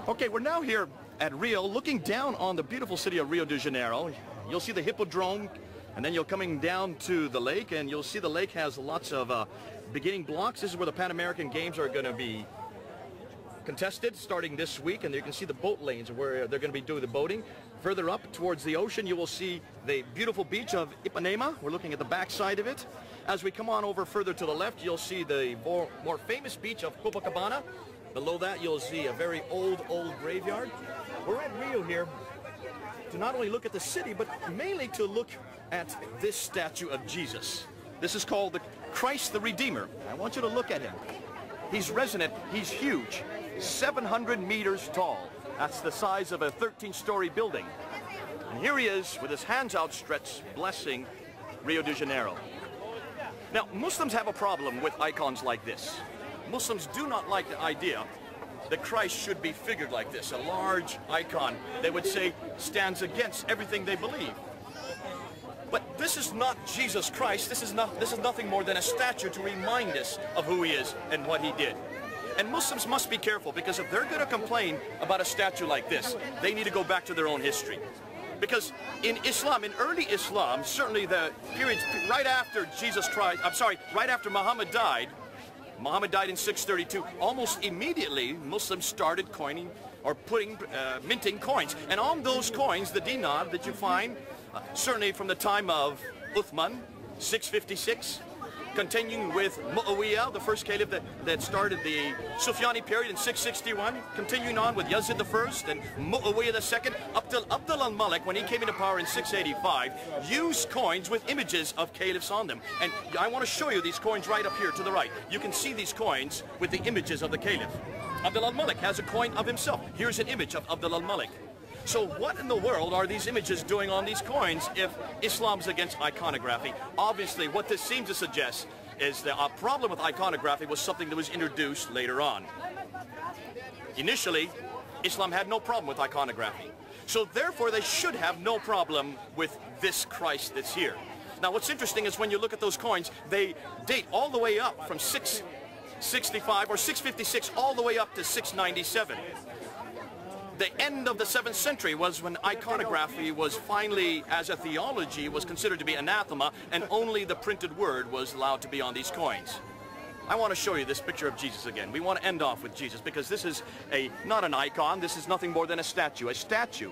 Okay, we're now here at Rio, looking down on the beautiful city of Rio de Janeiro. You'll see the Hippodrome, and then you're coming down to the lake, and you'll see the lake has lots of beginning blocks. This is where the Pan American Games are going to be contested starting this week, and you can see the boat lanes where they're going to be doing the boating. Further up towards the ocean, you will see the beautiful beach of Ipanema. We're looking at the back side of it. As we come on over further to the left, you'll see the more famous beach of Copacabana. Below that, you'll see a very old graveyard. We're at Rio here to not only look at the city, but mainly to look at this statue of Jesus. This is called the Christ the Redeemer. I want you to look at him. He's resonant, he's huge, 700 meters tall. That's the size of a 13-story building. And here he is with his hands outstretched, blessing Rio de Janeiro. Now, Muslims have a problem with icons like this. Muslims do not like the idea that Christ should be figured like this, a large icon they would say stands against everything they believe. But this is not Jesus Christ. This is nothing more than a statue to remind us of who he is and what he did. And Muslims must be careful, because if they're going to complain about a statue like this, they need to go back to their own history. Because in Islam, in early Islam, certainly the periods right after right after Muhammad died in 632. Almost immediately, Muslims started coining or minting coins. And on those coins, the dinar that you find, certainly from the time of Uthman, 656, continuing with Muawiyah, the first caliph that started the Sufyani period in 661, continuing on with Yazid I and Muawiyah II, up till Abd al-Malik, when he came into power in 685, used coins with images of caliphs on them. And I want to show you these coins right up here to the right. You can see these coins with the images of the caliph. Abd al-Malik has a coin of himself. Here's an image of Abd al-Malik. So what in the world are these images doing on these coins if Islam's against iconography? Obviously, what this seems to suggest is that a problem with iconography was something that was introduced later on. Initially, Islam had no problem with iconography. So therefore, they should have no problem with this Christ that's here. Now, what's interesting is when you look at those coins, they date all the way up from 665 or 656 all the way up to 697. The end of the 7th century was when iconography was finally, as a theology, was considered to be anathema, and only the printed word was allowed to be on these coins. I want to show you this picture of Jesus again. We want to end off with Jesus, because this is not an icon. This is nothing more than a statue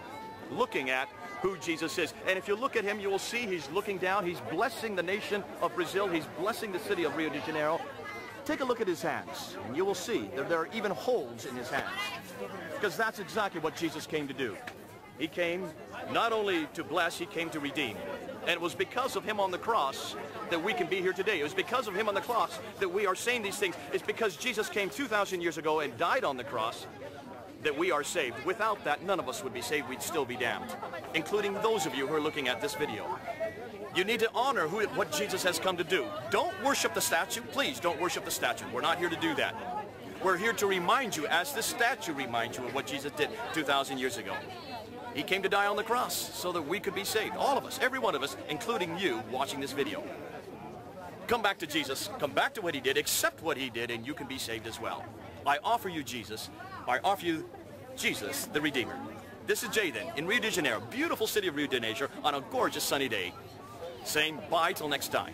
looking at who Jesus is. And if you look at him, you will see he's looking down. He's blessing the nation of Brazil. He's blessing the city of Rio de Janeiro. Take a look at his hands, and you will see that there are even holes in his hands. Because that's exactly what Jesus came to do. He came not only to bless, he came to redeem. And it was because of him on the cross that we can be here today. It was because of him on the cross that we are saying these things. It's because Jesus came 2,000 years ago and died on the cross that we are saved. Without that, none of us would be saved. We'd still be damned, including those of you who are looking at this video. You need to honor what Jesus has come to do. Don't worship the statue. Please don't worship the statue. We're not here to do that. We're here to remind you, as this statue reminds you of what Jesus did 2,000 years ago. He came to die on the cross so that we could be saved. All of us, every one of us, including you watching this video. Come back to Jesus. Come back to what he did. Accept what he did, and you can be saved as well. I offer you Jesus. I offer you Jesus, the Redeemer. This is Jayden in Rio de Janeiro, beautiful city of Rio de Janeiro, on a gorgeous sunny day, saying bye till next time.